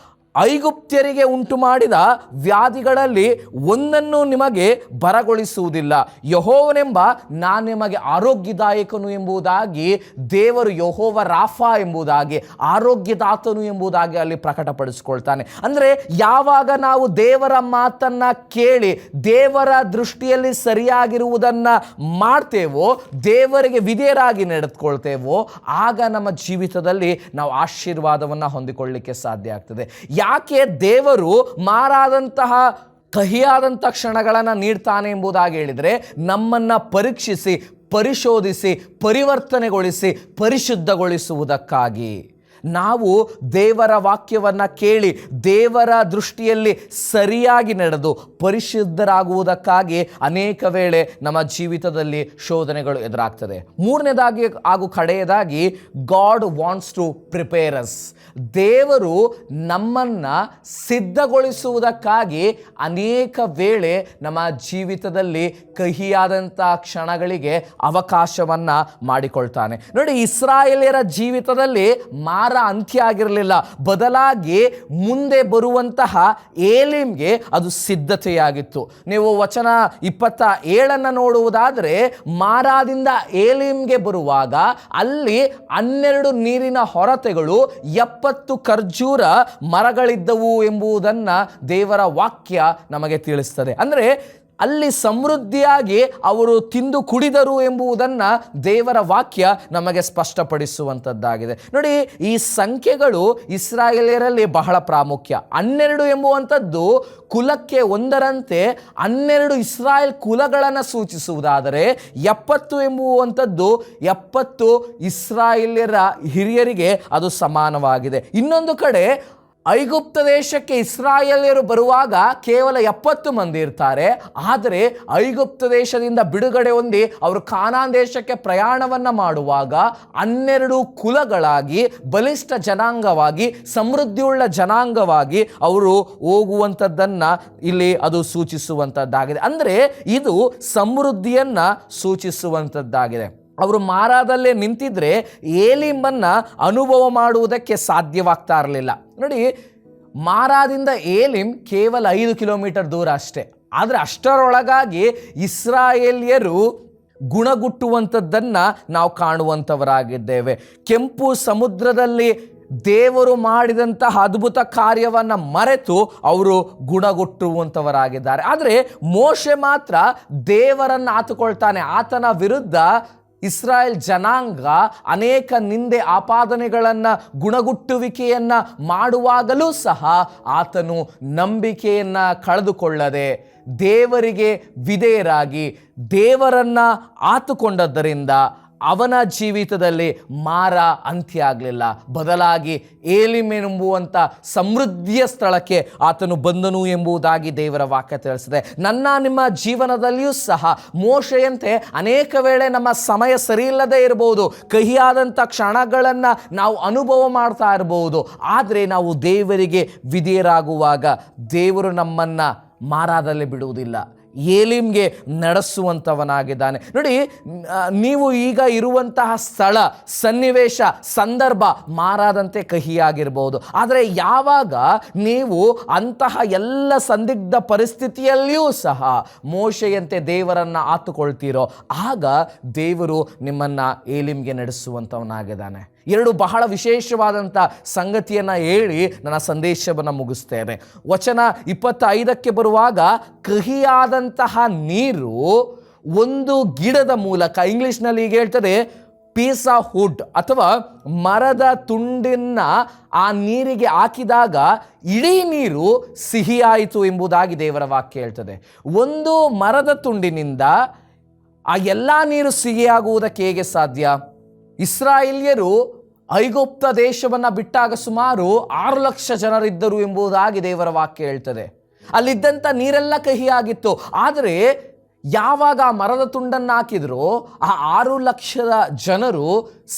ಐಗುಪ್ತ್ಯರಿಗೆ ಉಂಟು ಮಾಡಿದ ವ್ಯಾಧಿಗಳಲ್ಲಿ ಒಂದನ್ನು ನಿಮಗೆ ಬರಗೊಳಿಸುವುದಿಲ್ಲ, ಯೆಹೋವನೆಂಬ ನಾನು ನಿಮಗೆ ಆರೋಗ್ಯದಾಯಕನು ಎಂಬುದಾಗಿ ದೇವರು ಯೆಹೋವ ರಾಫಾ ಎಂಬುದಾಗಿ, ಆರೋಗ್ಯದಾತನು ಎಂಬುದಾಗಿ ಅಲ್ಲಿ ಪ್ರಕಟಪಡಿಸಿಕೊಳ್ತಾನೆ. ಅಂದರೆ ಯಾವಾಗ ನಾವು ದೇವರ ಮಾತನ್ನ ಕೇಳಿ ದೇವರ ದೃಷ್ಟಿಯಲ್ಲಿ ಸರಿಯಾಗಿರುವುದನ್ನು ಮಾಡ್ತೇವೋ, ದೇವರಿಗೆ ವಿಧೇಯರಾಗಿ ನಡೆದುಕೊಳ್ತೇವೋ, ಆಗ ನಮ್ಮ ಜೀವಿತದಲ್ಲಿ ನಾವು ಆಶೀರ್ವಾದವನ್ನು ಹೊಂದಿಕೊಳ್ಳಲಿಕ್ಕೆ ಸಾಧ್ಯ ಆಗ್ತದೆ. ಯಾಕೆ ದೇವರು ಮಾರಾದಂತಹ ಕಹಿಯಾದಂಥ ಕ್ಷಣಗಳನ್ನು ನೀಡ್ತಾನೆ ಎಂಬುದಾಗಿ ಹೇಳಿದರೆ, ನಮ್ಮನ್ನು ಪರೀಕ್ಷಿಸಿ, ಪರಿಶೋಧಿಸಿ, ಪರಿವರ್ತನೆಗೊಳಿಸಿ, ಪರಿಶುದ್ಧಗೊಳಿಸುವುದಕ್ಕಾಗಿ. ನಾವು ದೇವರ ವಾಕ್ಯವನ್ನು ಕೇಳಿ ದೇವರ ದೃಷ್ಟಿಯಲ್ಲಿ ಸರಿಯಾಗಿ ನಡೆದು ಪರಿಶುದ್ಧರಾಗುವುದಕ್ಕಾಗಿ ಅನೇಕ ವೇಳೆ ನಮ್ಮ ಜೀವಿತದಲ್ಲಿ ಶೋಧನೆಗಳು ಎದುರಾಗ್ತದೆ. ಮೂರನೇದಾಗಿ ಹಾಗೂ ಕಡೆಯದಾಗಿ, god wants to prepare us. ದೇವರು ನಮ್ಮನ್ನು ಸಿದ್ಧಗೊಳಿಸುವುದಕ್ಕಾಗಿ ಅನೇಕ ವೇಳೆ ನಮ್ಮ ಜೀವಿತದಲ್ಲಿ ಕಹಿಯಾದಂಥ ಕ್ಷಣಗಳಿಗೆ ಅವಕಾಶವನ್ನು ಮಾಡಿಕೊಳ್ತಾನೆ. ನೋಡಿ, ಇಸ್ರಾಯೇಲ್ಯರ ಜೀವಿತದಲ್ಲಿ ಅಂತ್ಯ ಆಗಿರಲಿಲ್ಲ, ಬದಲಾಗಿ ಮುಂದೆ ಬರುವಂತಹ ಏಲಿಮ್ಗೆ ಅದು ಸಿದ್ಧತೆಯಾಗಿತ್ತು. ನೀವು ವಚನ 27 ನೋಡುವುದಾದರೆ, ಮಾರಾದಿಂದ ಏಲಿಮ್ಗೆ ಬರುವಾಗ ಅಲ್ಲಿ 12 ನೀರಿನ ಹೊರತೆಗಳು 70 ಖರ್ಜೂರ ಮರಗಳಿದ್ದವು ಎಂಬುದನ್ನು ದೇವರ ವಾಕ್ಯ ನಮಗೆ ತಿಳಿಸ್ತದೆ. ಅಂದರೆ ಅಲ್ಲಿ ಸಮೃದ್ಧಿಯಾಗಿ ಅವರು ತಿಂದು ಕುಡಿದರು ಎಂಬುದನ್ನು ದೇವರ ವಾಕ್ಯ ನಮಗೆ ಸ್ಪಷ್ಟಪಡಿಸುವಂಥದ್ದಾಗಿದೆ. ನೋಡಿ, ಈ ಸಂಖ್ಯೆಗಳು ಇಸ್ರಾಯೇಲ್ಯರಲ್ಲಿ ಬಹಳ ಪ್ರಾಮುಖ್ಯ. 12 ಎಂಬುವಂಥದ್ದು ಕುಲಕ್ಕೆ ಒಂದರಂತೆ 12 ಇಸ್ರಾಯೇಲ್ ಕುಲಗಳನ್ನು ಸೂಚಿಸುವುದಾದರೆ, 70 ಎಂಬುವಂಥದ್ದು 70 ಇಸ್ರಾಯೇಲ್ಯರ ಹಿರಿಯರಿಗೆ ಅದು ಸಮಾನವಾಗಿದೆ. ಇನ್ನೊಂದು ಕಡೆ ಐಗುಪ್ತ ದೇಶಕ್ಕೆ ಇಸ್ರಾಯೇಲ್ಯರು ಬರುವಾಗ ಕೇವಲ 70 ಮಂದಿ ಇರ್ತಾರೆ. ಆದರೆ ಐಗುಪ್ತ ದೇಶದಿಂದ ಬಿಡುಗಡೆ ಹೊಂದಿ ಅವರು ಕಾನಾನ್ ದೇಶಕ್ಕೆ ಪ್ರಯಾಣವನ್ನು ಮಾಡುವಾಗ 12 ಕುಲಗಳಾಗಿ, ಬಲಿಷ್ಠ ಜನಾಂಗವಾಗಿ, ಸಮೃದ್ಧಿಯುಳ್ಳ ಜನಾಂಗವಾಗಿ ಅವರು ಹೋಗುವಂಥದ್ದನ್ನು ಇಲ್ಲಿ ಅದು ಸೂಚಿಸುವಂಥದ್ದಾಗಿದೆ. ಅಂದರೆ ಇದು ಸಮೃದ್ಧಿಯನ್ನು ಸೂಚಿಸುವಂಥದ್ದಾಗಿದೆ. ಅವರು ಮಾರಾದಲ್ಲೇ ನಿಂತಿದ್ರೆ ಏಲಿಮನ್ನು ಅನುಭವ ಮಾಡುವುದಕ್ಕೆ ಸಾಧ್ಯವಾಗ್ತಾ ಇರಲಿಲ್ಲ. ನೋಡಿ, ಮಾರಾದಿಂದ ಏಲಿಮ್ ಕೇವಲ 5 ಕಿಲೋಮೀಟರ್ ದೂರ ಅಷ್ಟೇ. ಆದರೆ ಅಷ್ಟರೊಳಗಾಗಿ ಇಸ್ರಾಯೇಲ್ಯರು ಗುಣಗುಟ್ಟುವಂಥದ್ದನ್ನು ನಾವು ಕಾಣುವಂಥವರಾಗಿದ್ದೇವೆ. ಕೆಂಪು ಸಮುದ್ರದಲ್ಲಿ ದೇವರು ಮಾಡಿದಂತಹ ಅದ್ಭುತ ಕಾರ್ಯವನ್ನು ಮರೆತು ಅವರು ಗುಣಗುಟ್ಟುವಂಥವರಾಗಿದ್ದಾರೆ. ಆದರೆ ಮೋಶೆ ಮಾತ್ರ ದೇವರನ್ನು ಆತುಕೊಳ್ತಾನೆ. ಆತನ ವಿರುದ್ಧ ಇಸ್ರಾಯೇಲ್ ಜನಾಂಗ ಅನೇಕ ನಿಂದೆ ಆಪಾದನೆಗಳನ್ನು, ಗುಣಗುಟ್ಟುವಿಕೆಯನ್ನು ಮಾಡುವಾಗಲೂ ಸಹ ಆತನು ನಂಬಿಕೆಯನ್ನು ಕಳೆದುಕೊಳ್ಳದೆ ದೇವರಿಗೆ ವಿಧೇಯರಾಗಿ ದೇವರನ್ನು ಆತುಕೊಂಡದ್ದರಿಂದ ಅವನ ಜೀವಿತದಲ್ಲಿ ಮಾರ ಅಂತ್ಯ ಆಗಲಿಲ್ಲ. ಬದಲಾಗಿ ಏಲಿಮ್ ಎಂಬುವಂಥ ಸಮೃದ್ಧಿಯ ಸ್ಥಳಕ್ಕೆ ಆತನು ಬಂದನು ಎಂಬುದಾಗಿ ದೇವರ ವಾಕ್ಯ ತಿಳಿಸಿದೆ. ನನ್ನ ನಿಮ್ಮ ಜೀವನದಲ್ಲಿಯೂ ಸಹ ಮೋಶೆಯಂತೆ ಅನೇಕ ವೇಳೆ ನಮ್ಮ ಸಮಯ ಸರಿಯಿಲ್ಲದೆ ಇರಬಹುದು, ಕಹಿಯಾದಂಥ ಕ್ಷಣಗಳನ್ನು ನಾವು ಅನುಭವ ಮಾಡ್ತಾ ಇರಬಹುದು. ಆದರೆ ನಾವು ದೇವರಿಗೆ ವಿಧೇಯರಾಗುವಾಗ ದೇವರು ನಮ್ಮನ್ನು ಮಾರಾದಲ್ಲಿ ಬಿಡುವುದಿಲ್ಲ, ಏಲಿಮ್ಗೆ ನಡೆಸುವಂಥವನಾಗಿದ್ದಾನೆ. ನೋಡಿ, ನೀವು ಈಗ ಇರುವಂತಹ ಸ್ಥಳ, ಸನ್ನಿವೇಶ, ಸಂದರ್ಭ ಮಾರಾದಂತೆ ಕಹಿಯಾಗಿರ್ಬೋದು. ಆದರೆ ಯಾವಾಗ ನೀವು ಅಂತಹ ಎಲ್ಲ ಸಂದಿಗ್ಧ ಪರಿಸ್ಥಿತಿಯಲ್ಲಿಯೂ ಸಹ ಮೋಶೆಯಂತೆ ದೇವರನ್ನು ಆತುಕೊಳ್ತೀರೋ, ಆಗ ದೇವರು ನಿಮ್ಮನ್ನು ಏಲಿಮ್ಗೆ ನಡೆಸುವಂಥವನಾಗಿದ್ದಾನೆ. 2 ಬಹಳ ವಿಶೇಷವಾದಂಥ ಸಂಗತಿಯನ್ನು ಹೇಳಿ ನನ್ನ ಸಂದೇಶವನ್ನು ಮುಗಿಸ್ತೇನೆ. ವಚನ 25ಕ್ಕೆ ಬರುವಾಗ, ಕಹಿಯಾದಂತಹ ನೀರು ಒಂದು ಗಿಡದ ಮೂಲಕ, ಇಂಗ್ಲಿಷ್ನಲ್ಲಿ ಈಗ ಹೇಳ್ತದೆ ಪೀಸ್ ಆಫ್ ವುಡ್ ಅಥವಾ ಮರದ ತುಂಡನ್ನು ಆ ನೀರಿಗೆ ಹಾಕಿದಾಗ ಇಡೀ ನೀರು ಸಿಹಿಯಾಯಿತು ಎಂಬುದಾಗಿ ದೇವರ ವಾಕ್ಯ ಹೇಳ್ತದೆ. ಒಂದು ಮರದ ತುಂಡಿನಿಂದ ಆ ಎಲ್ಲ ನೀರು ಸಿಹಿಯಾಗುವುದಕ್ಕೆ ಹೇಗೆ ಸಾಧ್ಯ? ಇಸ್ರಾಯೇಲ್ಯರು ಐಗುಪ್ತ ದೇಶವನ್ನು ಬಿಟ್ಟಾಗ ಸುಮಾರು 6 ಲಕ್ಷ ಜನರಿದ್ದರು ಎಂಬುದಾಗಿ ದೇವರ ವಾಕ್ಯ ಹೇಳ್ತದೆ. ಅಲ್ಲಿದ್ದಂಥ ನೀರೆಲ್ಲ ಕಹಿಯಾಗಿತ್ತು. ಆದರೆ ಯಾವಾಗ ಆ ಮರದ ತುಂಡನ್ನು ಹಾಕಿದ್ರು, ಆ 6 ಲಕ್ಷದ ಜನರು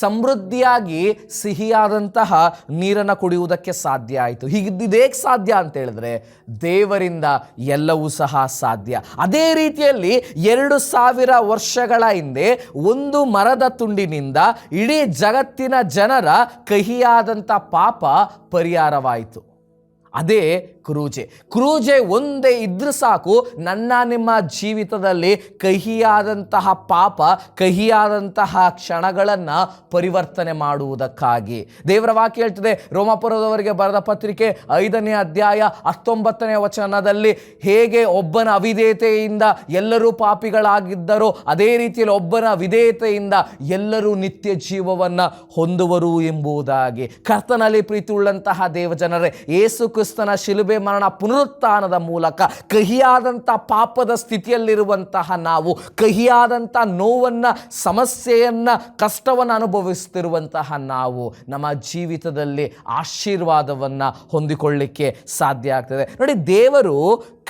ಸಮೃದ್ಧಿಯಾಗಿ ಸಿಹಿಯಾದಂತಹ ನೀರನ್ನು ಕುಡಿಯುವುದಕ್ಕೆ ಸಾಧ್ಯ ಆಯಿತು. ಇದೇಗೆ ಸಾಧ್ಯ ಅಂತ ಹೇಳಿದ್ರೆ, ದೇವರಿಂದ ಎಲ್ಲವೂ ಸಹ ಸಾಧ್ಯ. ಅದೇ ರೀತಿಯಲ್ಲಿ 2000 ವರ್ಷಗಳ ಹಿಂದೆ ಒಂದು ಮರದ ತುಂಡಿನಿಂದ ಇಡೀ ಜಗತ್ತಿನ ಜನರ ಕಹಿಯಾದಂಥ ಪಾಪ ಪರಿಹಾರವಾಯಿತು. ಅದೇ ಕ್ರೂಜೆ ಒಂದೇ ಇದ್ರೂ ಸಾಕು ನನ್ನ ನಿಮ್ಮ ಜೀವಿತದಲ್ಲಿ ಕಹಿಯಾದಂತಹ ಪಾಪ, ಕಹಿಯಾದಂತಹ ಕ್ಷಣಗಳನ್ನು ಪರಿವರ್ತನೆ ಮಾಡುವುದಕ್ಕಾಗಿ. ದೇವರ ವಾಕ್ಯ ಹೇಳ್ತದೆ, ರೋಮಾಪುರದವರಿಗೆ ಬರೆದ ಪತ್ರಿಕೆ 5ನೇ ಅಧ್ಯಾಯ 19ನೇ ವಚನದಲ್ಲಿ, ಹೇಗೆ ಒಬ್ಬನ ಅವಿಧೇಯತೆಯಿಂದ ಎಲ್ಲರೂ ಪಾಪಿಗಳಾಗಿದ್ದರೋ ಅದೇ ರೀತಿಯಲ್ಲಿ ಒಬ್ಬನ ವಿಧೇಯತೆಯಿಂದ ಎಲ್ಲರೂ ನಿತ್ಯ ಜೀವವನ್ನು ಹೊಂದುವರು ಎಂಬುದಾಗಿ. ಕರ್ತನಲ್ಲಿ ಪ್ರೀತಿ ಉಳ್ಳಂತಹ ದೇವಜನರೇ, ಯೇಸು ಕ್ರಿಸ್ತನ ಶಿಲುಬೆ ಮರಣ ಪುನರುತ್ಥಾನದ ಮೂಲಕ ಕಹಿಯಾದಂಥ ಪಾಪದ ಸ್ಥಿತಿಯಲ್ಲಿರುವಂತಹ ನಾವು, ಕಹಿಯಾದಂಥ ನೋವನ್ನು, ಸಮಸ್ಯೆಯನ್ನು, ಕಷ್ಟವನ್ನು ಅನುಭವಿಸ್ತಿರುವಂತಹ ನಾವು ನಮ್ಮ ಜೀವಿತದಲ್ಲಿ ಆಶೀರ್ವಾದವನ್ನು ಹೊಂದಿಕೊಳ್ಳಿಕ್ಕೆ ಸಾಧ್ಯ ಆಗ್ತದೆ. ನೋಡಿ, ದೇವರು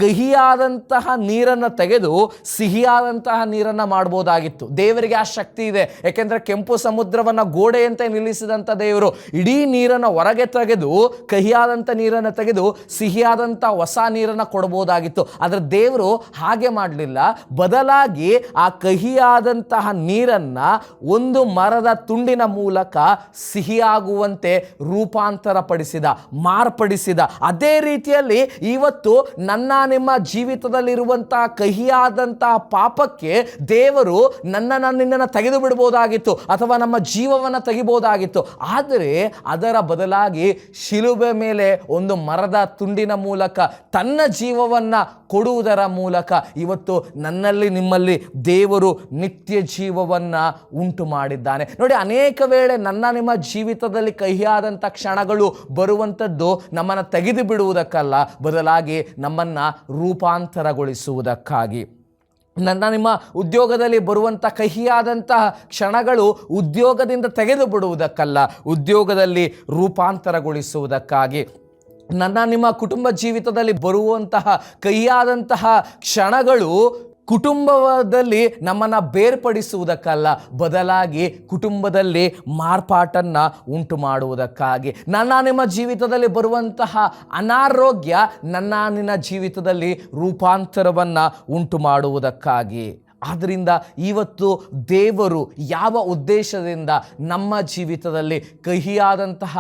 ಕಹಿಯಾದಂತಹ ನೀರನ್ನು ತೆಗೆದು ಸಿಹಿಯಾದಂತಹ ನೀರನ್ನು ಮಾಡ್ಬೋದಾಗಿತ್ತು. ದೇವರಿಗೆ ಆ ಶಕ್ತಿ ಇದೆ. ಯಾಕೆಂದರೆ ಕೆಂಪು ಸಮುದ್ರವನ್ನು ಗೋಡೆಯಂತೆ ನಿಲ್ಲಿಸಿದಂಥ ದೇವರು ಇಡೀ ನೀರನ್ನು ಹೊರಗೆ ತೆಗೆದು, ಕಹಿಯಾದಂಥ ನೀರನ್ನು ತೆಗೆದು ಸಿಹಿಯಾದಂಥ ಹೊಸ ನೀರನ್ನು ಕೊಡ್ಬೋದಾಗಿತ್ತು. ಆದರೆ ದೇವರು ಹಾಗೆ ಮಾಡಲಿಲ್ಲ. ಬದಲಾಗಿ ಆ ಕಹಿಯಾದಂತಹ ನೀರನ್ನು ಒಂದು ಮರದ ತುಂಡಿನ ಮೂಲಕ ಸಿಹಿಯಾಗುವಂತೆ ರೂಪಾಂತರಪಡಿಸಿದ, ಮಾರ್ಪಡಿಸಿದ. ಅದೇ ರೀತಿಯಲ್ಲಿ ಇವತ್ತು ನನ್ನ ನಿಮ್ಮ ಜೀವಿತದಲ್ಲಿರುವಂತಹ ಕಹಿಯಾದಂತಹ ಪಾಪಕ್ಕೆ ದೇವರು ನಿನ್ನನ್ನು ತೆಗೆದು ಬಿಡಬಹುದಾಗಿತ್ತು, ಅಥವಾ ನಮ್ಮ ಜೀವವನ್ನು ತೆಗಿಬಹುದಾಗಿತ್ತು. ಆದರೆ ಅದರ ಬದಲಾಗಿ ಶಿಲುಬೆ ಮೇಲೆ ಒಂದು ಮರದ ತುಂಡಿನ ಮೂಲಕ ತನ್ನ ಜೀವವನ್ನು ಕೊಡುವುದರ ಮೂಲಕ ಇವತ್ತು ನನ್ನಲ್ಲಿ ನಿಮ್ಮಲ್ಲಿ ದೇವರು ನಿತ್ಯ ಜೀವವನ್ನು ಉಂಟು ಮಾಡಿದ್ದಾನೆ. ನೋಡಿ, ಅನೇಕ ವೇಳೆ ನನ್ನ ನಿಮ್ಮ ಜೀವಿತದಲ್ಲಿ ಕಹಿಯಾದಂಥ ಕ್ಷಣಗಳು ಬರುವಂಥದ್ದು ನಮ್ಮನ್ನು ತೆಗೆದು ಬಿಡುವುದಕ್ಕಲ್ಲ, ಬದಲಾಗಿ ನಮ್ಮನ್ನು ರೂಪಾಂತರಗೊಳಿಸುವುದಕ್ಕಾಗಿ. ನನ್ನ ನಿಮ್ಮ ಉದ್ಯೋಗದಲ್ಲಿ ಬರುವಂಥ ಕಹಿಯಾದಂತಹ ಕ್ಷಣಗಳು ಉದ್ಯೋಗದಿಂದ ತೆಗೆದು ಬಿಡುವುದಕ್ಕಲ್ಲ, ಉದ್ಯೋಗದಲ್ಲಿ ರೂಪಾಂತರಗೊಳಿಸುವುದಕ್ಕಾಗಿ. ನನ್ನ ನಿಮ್ಮ ಕುಟುಂಬ ಜೀವಿತದಲ್ಲಿ ಬರುವಂತಹ ಕಹಿಯಾದಂತಹ ಕ್ಷಣಗಳು ಕುಟುಂಬದಲ್ಲಿ ನಮ್ಮನ್ನು ಬೇರ್ಪಡಿಸುವುದಕ್ಕಲ್ಲ, ಬದಲಾಗಿ ಕುಟುಂಬದಲ್ಲಿ ಮಾರ್ಪಾಟನ್ನು ಉಂಟು ಮಾಡುವುದಕ್ಕಾಗಿ. ನನ್ನ ನಿಮ್ಮ ಜೀವಿತದಲ್ಲಿ ಬರುವಂತಹ ಅನಾರೋಗ್ಯ ನನ್ನ ನಿನ್ನ ಜೀವಿತದಲ್ಲಿ ರೂಪಾಂತರವನ್ನು ಉಂಟು ಮಾಡುವುದಕ್ಕಾಗಿ. ಆದ್ದರಿಂದ ಇವತ್ತು ದೇವರು ಯಾವ ಉದ್ದೇಶದಿಂದ ನಮ್ಮ ಜೀವಿತದಲ್ಲಿ ಕಹಿಯಾದಂತಹ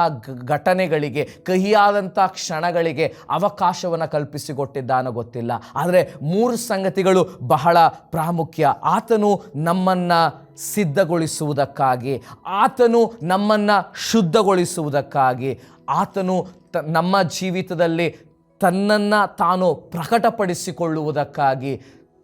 ಘಟನೆಗಳಿಗೆ, ಕಹಿಯಾದಂಥ ಕ್ಷಣಗಳಿಗೆ ಅವಕಾಶವನ್ನು ಕಲ್ಪಿಸಿಕೊಟ್ಟಿದ್ದಾನೋ ಗೊತ್ತಿಲ್ಲ. ಆದರೆ 3 ಸಂಗತಿಗಳು ಬಹಳ ಪ್ರಾಮುಖ್ಯ. ಆತನು ನಮ್ಮನ್ನು ಸಿದ್ಧಗೊಳಿಸುವುದಕ್ಕಾಗಿ, ಆತನು ನಮ್ಮನ್ನು ಶುದ್ಧಗೊಳಿಸುವುದಕ್ಕಾಗಿ, ಆತನು ನಮ್ಮ ಜೀವಿತದಲ್ಲಿ ತನ್ನನ್ನು ತಾನು ಪ್ರಕಟಪಡಿಸಿಕೊಳ್ಳುವುದಕ್ಕಾಗಿ,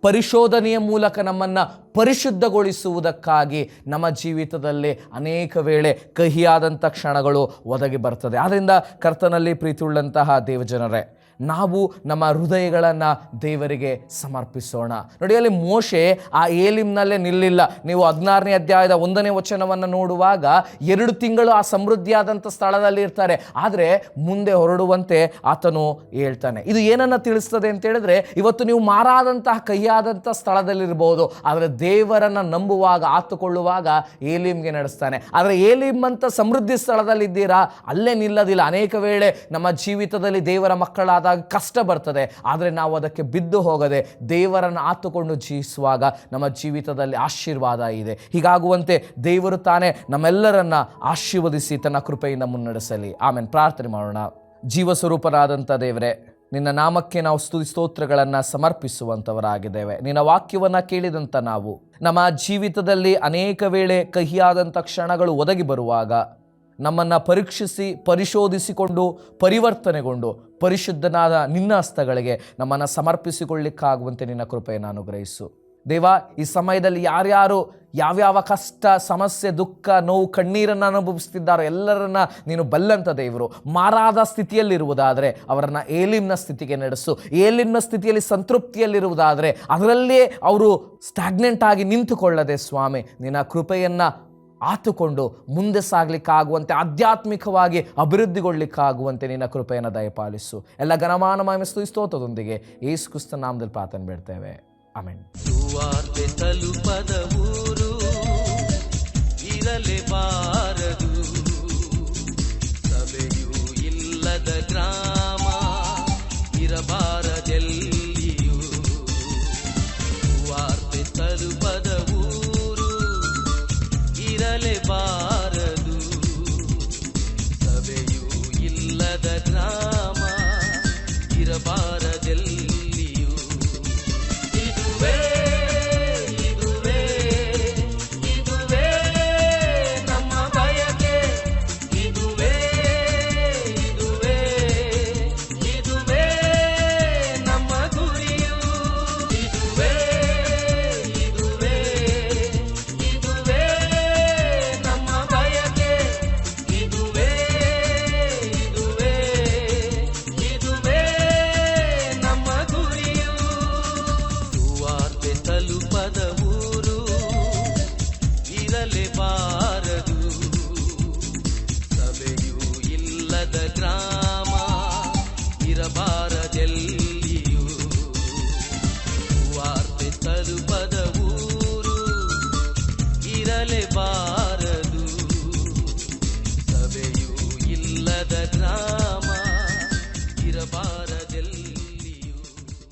ಪರಿಶೋಧನೆಯ ಮೂಲಕ ನಮ್ಮನ್ನು ಪರಿಶುದ್ಧಗೊಳಿಸುವುದಕ್ಕಾಗಿ ನಮ್ಮ ಜೀವಿತದಲ್ಲಿ ಅನೇಕ ವೇಳೆ ಕಹಿಯಾದಂಥ ಕ್ಷಣಗಳು ಒದಗಿ ಬರ್ತದೆ. ಆದ್ದರಿಂದ ಕರ್ತನಲ್ಲಿ ಪ್ರೀತಿಯುಳ್ಳಂತಹ ದೇವಜನರೇ, ನಾವು ನಮ್ಮ ಹೃದಯಗಳನ್ನು ದೇವರಿಗೆ ಸಮರ್ಪಿಸೋಣ. ನೋಡಿ, ಅಲ್ಲಿ ಮೋಶೆ ಆ ಏಲಿಮ್ನಲ್ಲೇ ನಿಲ್ಲಿಲ್ಲ. ನೀವು 16ನೇ ಅಧ್ಯಾಯದ 1ನೇ ವಚನವನ್ನು ನೋಡುವಾಗ 2 ತಿಂಗಳು ಆ ಸಮೃದ್ಧಿಯಾದಂಥ ಸ್ಥಳದಲ್ಲಿ ಇರ್ತಾರೆ. ಆದರೆ ಮುಂದೆ ಹೊರಡುವಂತೆ ಆತನು ಹೇಳ್ತಾನೆ. ಇದು ಏನನ್ನು ತಿಳಿಸ್ತದೆ ಅಂತ ಹೇಳಿದ್ರೆ, ಇವತ್ತು ನೀವು ಮಾರಾದಂತಹ ಕಹಿಯಾದಂಥ ಸ್ಥಳದಲ್ಲಿರ್ಬೋದು, ಆದರೆ ದೇವರನ್ನು ನಂಬುವಾಗ, ಆತುಕೊಳ್ಳುವಾಗ ಏಲಿಮ್ಗೆ ನಡೆಸ್ತಾನೆ. ಆದರೆ ಏಲಿಮ್ ಅಂತ ಸಮೃದ್ಧಿ ಸ್ಥಳದಲ್ಲಿದ್ದೀರಾ, ಅಲ್ಲೇ ನಿಲ್ಲದಿಲ್ಲ. ಅನೇಕ ವೇಳೆ ನಮ್ಮ ಜೀವಿತದಲ್ಲಿ ದೇವರ ಮಕ್ಕಳಾದ ಕಷ್ಟ ಬರ್ತದೆ, ಆದರೆ ನಾವು ಅದಕ್ಕೆ ಬಿದ್ದು ಹೋಗದೆ ದೇವರನ್ನು ಆತುಕೊಂಡು ಜೀವಿಸುವಾಗ ನಮ್ಮ ಜೀವಿತದಲ್ಲಿ ಆಶೀರ್ವಾದ ಇದೆ. ಹೀಗಾಗುವಂತೆ ದೇವರು ತಾನೇ ನಮ್ಮೆಲ್ಲರನ್ನ ಆಶೀರ್ವದಿಸಿ ತನ್ನ ಕೃಪೆಯಿಂದ ಮುನ್ನಡೆಸಲಿ. ಆಮೇಲೆ ಪ್ರಾರ್ಥನೆ ಮಾಡೋಣ. ಜೀವಸ್ವರೂಪರಾದಂಥ ದೇವರೇ, ನಿನ್ನ ನಾಮಕ್ಕೆ ನಾವು ಸ್ತುತಿ ಸ್ತೋತ್ರಗಳನ್ನು ಸಮರ್ಪಿಸುವಂಥವರಾಗಿದ್ದೇವೆ. ನಿನ್ನ ವಾಕ್ಯವನ್ನು ಕೇಳಿದಂಥ ನಾವು ನಮ್ಮ ಜೀವಿತದಲ್ಲಿ ಅನೇಕ ವೇಳೆ ಕಹಿಯಾದಂಥ ಕ್ಷಣಗಳು ಒದಗಿ ಬರುವಾಗ ನಮ್ಮನ್ನು ಪರೀಕ್ಷಿಸಿ, ಪರಿಶೋಧಿಸಿಕೊಂಡು, ಪರಿವರ್ತನೆಗೊಂಡು ಪರಿಶುದ್ಧನಾದ ನಿನ್ನ ಹಸ್ತಗಳಿಗೆ ನಮ್ಮನ್ನು ಸಮರ್ಪಿಸಿಕೊಳ್ಳಿಕ್ಕಾಗುವಂತೆ ನಿನ್ನ ಕೃಪೆಯನ್ನು ಅನುಗ್ರಹಿಸು. ದೇವ, ಈ ಸಮಯದಲ್ಲಿ ಯಾರ್ಯಾರು ಯಾವ್ಯಾವ ಕಷ್ಟ, ಸಮಸ್ಯೆ, ದುಃಖ, ನೋವು, ಕಣ್ಣೀರನ್ನು ಅನುಭವಿಸ್ತಿದ್ದಾರೋ ಎಲ್ಲರನ್ನ ನೀನು ಬಲ್ಲಂಥ ದೇವರು. ಮಾರಾದ ಸ್ಥಿತಿಯಲ್ಲಿರುವುದಾದರೆ ಅವರನ್ನು ಏಲಿಮ್ನ ಸ್ಥಿತಿಗೆ ನಡೆಸು. ಏಲಿಮ್ನ ಸ್ಥಿತಿಯಲ್ಲಿ ಸಂತೃಪ್ತಿಯಲ್ಲಿರುವುದಾದರೆ ಅದರಲ್ಲಿಯೇ ಅವರು ಸ್ಟಾಗ್ನೆಂಟ್ ಆಗಿ ನಿಂತುಕೊಳ್ಳದೆ ಸ್ವಾಮಿ, ನಿನ್ನ ಕೃಪೆಯನ್ನು ಆತುಕೊಂಡು ಮುಂದೆ ಸಾಗಲಿಕ್ಕಾಗುವಂತೆ, ಆಧ್ಯಾತ್ಮಿಕವಾಗಿ ಅಭಿವೃದ್ಧಿಗೊಳ್ಳಿಕ್ಕಾಗುವಂತೆ ನಿನ್ನ ಕೃಪೆಯನ್ನು ದಯಪಾಲಿಸು. ಎಲ್ಲ ಘನಮಾನ ಮಹಿಮೆ ಸ್ತುತಿ ಸ್ತೋತ್ರದೊಂದಿಗೆ ಯೇಸು ಕ್ರಿಸ್ತನ ನಾಮದಲ್ಲಿ ಪ್ರಾರ್ಥನೆ ಬೇಡ್ತೇವೆ. ಆಮೆನ್. ಸುವಾರ್ತೆ ತಲುಪದ ಊರು ಇರಲೇಬಾರದು, ಸಭೆಯೂ ಇಲ್ಲದ ಗ್ರಾಮ ಇರಬಾರದೆಲ್ಲಿಯೂ. ಸುವಾರ್ತೆ ತಲುಪದ ಊರು ಇರಲೇಬಾರದು, ಸಭೆಯೂ ಇಲ್ಲದ ಗ್ರಾಮ ಇರಲೇಬಾರದು. ಸಭೆಯೂ ಇಲ್ಲದ ಗ್ರಾಮ ಇರಬಾರದೆಲ್ಲಿಯೂ. ವಾರ್ತೆ ತಲುಪದ ಊರು ಇರಲೇಬಾರದು. ಸಭೆಯೂ ಇಲ್ಲದ ಗ್ರಾಮ ಇರಬಾರದು.